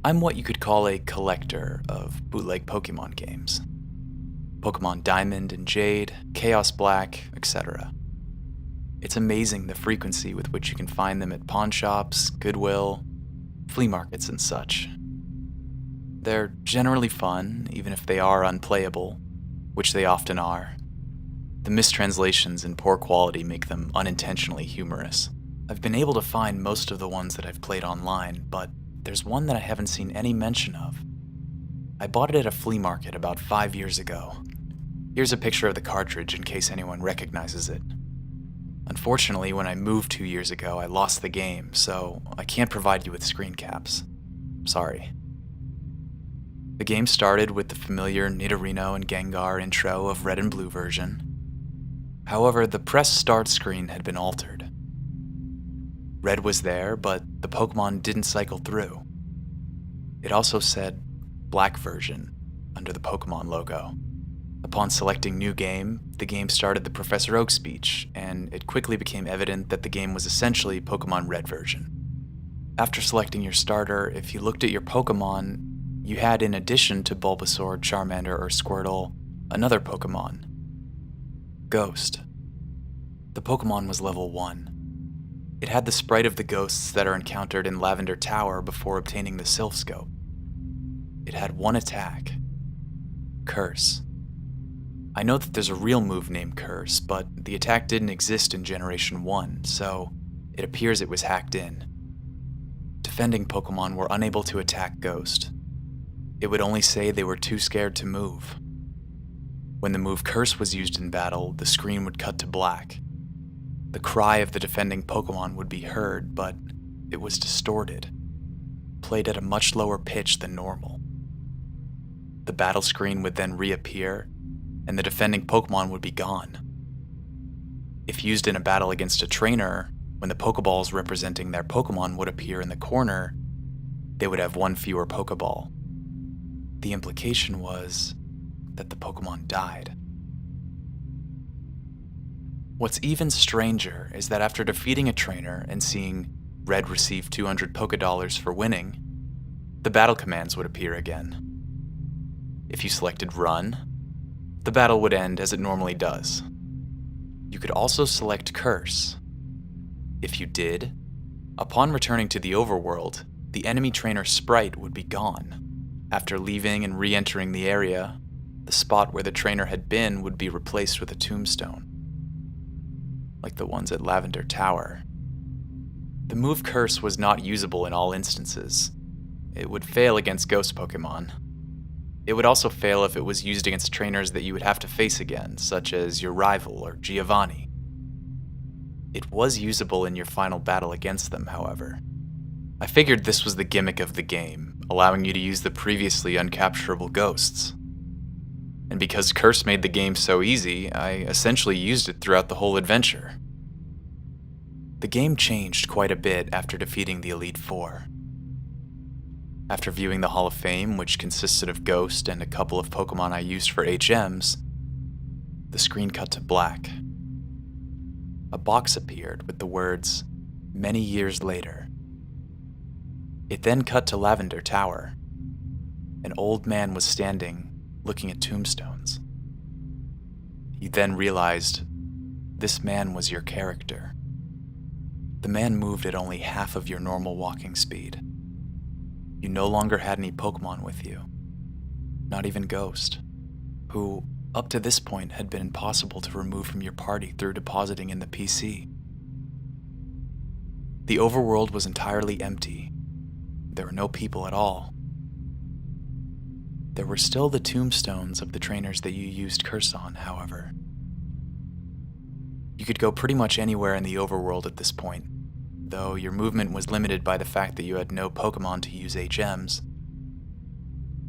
I'm what you could call a collector of bootleg Pokemon games. Pokemon Diamond and Jade, Chaos Black, etc. It's amazing the frequency with which you can find them at pawn shops, Goodwill, flea markets, and such. They're generally fun, even if they are unplayable, which they often are. The mistranslations and poor quality make them unintentionally humorous. I've been able to find most of the ones that I've played online, but there's one that I haven't seen any mention of. I bought it at a flea market about 5 years ago. Here's a picture of the cartridge in case anyone recognizes it. Unfortunately, when I moved 2 years ago, I lost the game, so I can't provide you with screen caps. Sorry. The game started with the familiar Nidorino and Gengar intro of Red and Blue version. However, the press start screen had been altered. Red was there, but the Pokemon didn't cycle through. It also said Black version under the Pokemon logo. Upon selecting New Game, the game started the Professor Oak speech, and it quickly became evident that the game was essentially Pokemon Red version. After selecting your starter, if you looked at your Pokemon, you had, in addition to Bulbasaur, Charmander, or Squirtle, another Pokemon. Ghost. The Pokemon was level 1. It had the sprite of the ghosts that are encountered in Lavender Tower before obtaining the Sylph Scope. It had one attack. Curse. I know that there's a real move named Curse, but the attack didn't exist in Generation 1, so it appears it was hacked in. Defending Pokemon were unable to attack Ghost. It would only say they were too scared to move. When the move Curse was used in battle, the screen would cut to black. The cry of the defending Pokemon would be heard, but it was distorted, played at a much lower pitch than normal. The battle screen would then reappear, and the defending Pokemon would be gone. If used in a battle against a trainer, when the Pokeballs representing their Pokemon would appear in the corner, they would have one fewer Pokeball. The implication was that the Pokemon died. What's even stranger is that after defeating a trainer and seeing Red receive 200 Pokédollars for winning, the battle commands would appear again. If you selected Run, the battle would end as it normally does. You could also select Curse. If you did, upon returning to the overworld, the enemy trainer sprite would be gone. After leaving and re-entering the area, the spot where the trainer had been would be replaced with a tombstone, like the ones at Lavender Tower. The move Curse was not usable in all instances. It would fail against ghost Pokemon. It would also fail if it was used against trainers that you would have to face again, such as your rival or Giovanni. It was usable in your final battle against them, however. I figured this was the gimmick of the game, allowing you to use the previously uncapturable ghosts. And because Curse made the game so easy, I essentially used it throughout the whole adventure. The game changed quite a bit after defeating the Elite Four. After viewing the Hall of Fame, which consisted of Ghost and a couple of Pokemon I used for HMs, the screen cut to black. A box appeared with the words, "Many years later." It then cut to Lavender Tower. An old man was standing, looking at tombstones. You then realized this man was your character. The man moved at only half of your normal walking speed. You no longer had any Pokemon with you, not even Ghost, who, up to this point, had been impossible to remove from your party through depositing in the PC. The overworld was entirely empty. There were no people at all. There were still the tombstones of the trainers that you used Curse on, however. You could go pretty much anywhere in the overworld at this point, though your movement was limited by the fact that you had no Pokemon to use HMs.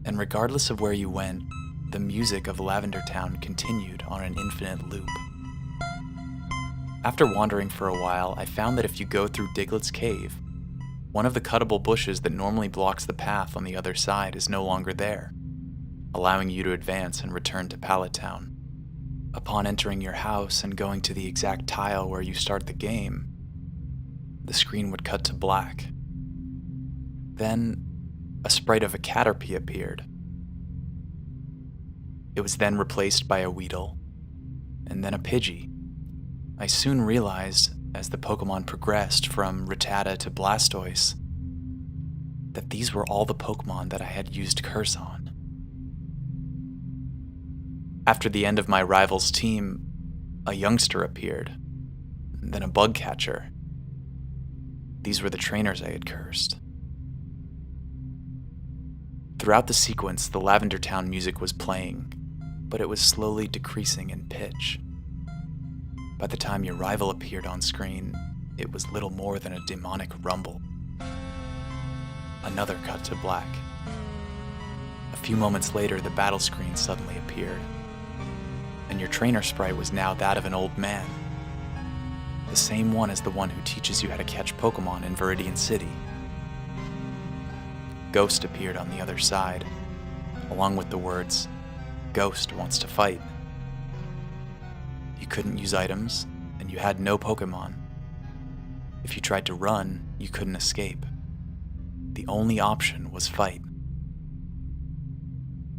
And regardless of where you went, the music of Lavender Town continued on an infinite loop. After wandering for a while, I found that if you go through Diglett's Cave, one of the cuttable bushes that normally blocks the path on the other side is no longer there, allowing you to advance and return to Pallet Town. Upon entering your house and going to the exact tile where you start the game, the screen would cut to black. Then, a sprite of a Caterpie appeared. It was then replaced by a Weedle, and then a Pidgey. I soon realized, as the Pokemon progressed from Rattata to Blastoise, that these were all the Pokemon that I had used Curse on. After the end of my rival's team, a youngster appeared, then a bug catcher. These were the trainers I had cursed. Throughout the sequence, the Lavender Town music was playing, but it was slowly decreasing in pitch. By the time your rival appeared on screen, it was little more than a demonic rumble. Another cut to black. A few moments later, the battle screen suddenly appeared, and your trainer sprite was now that of an old man. The same one as the one who teaches you how to catch Pokemon in Viridian City. Ghost appeared on the other side, along with the words, "Ghost wants to fight." You couldn't use items, and you had no Pokemon. If you tried to run, you couldn't escape. The only option was fight.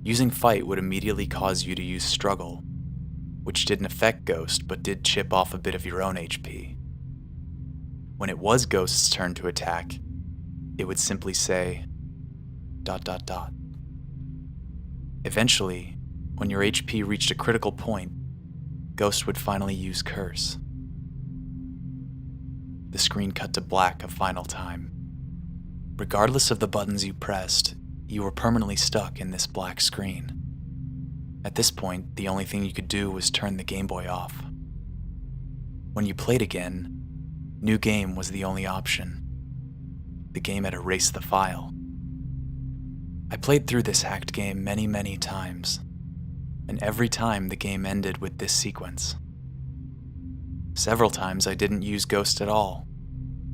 Using fight would immediately cause you to use struggle, which didn't affect Ghost but did chip off a bit of your own HP. When it was Ghost's turn to attack, it would simply say, ... Eventually, when your HP reached a critical point, Ghost would finally use Curse. The screen cut to black a final time. Regardless of the buttons you pressed, you were permanently stuck in this black screen. At this point, the only thing you could do was turn the Game Boy off. When you played again, New Game was the only option. The game had erased the file. I played through this hacked game many times, and every time the game ended with this sequence. Several times I didn't use Ghost at all,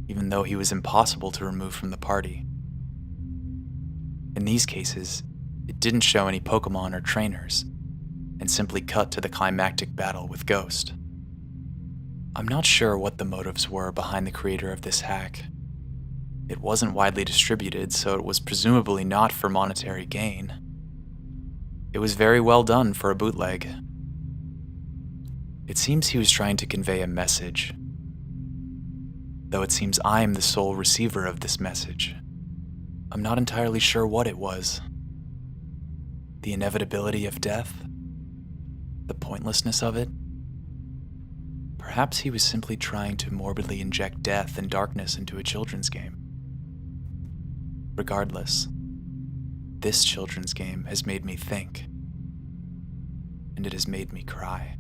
even though he was impossible to remove from the party. In these cases, it didn't show any Pokemon or trainers, and simply cut to the climactic battle with Ghost. I'm not sure what the motives were behind the creator of this hack. It wasn't widely distributed, so it was presumably not for monetary gain. It was very well done for a bootleg. It seems he was trying to convey a message, though it seems I'm the sole receiver of this message. I'm not entirely sure what it was. The inevitability of death? The pointlessness of it? Perhaps he was simply trying to morbidly inject death and darkness into a children's game. Regardless, this children's game has made me think, and it has made me cry.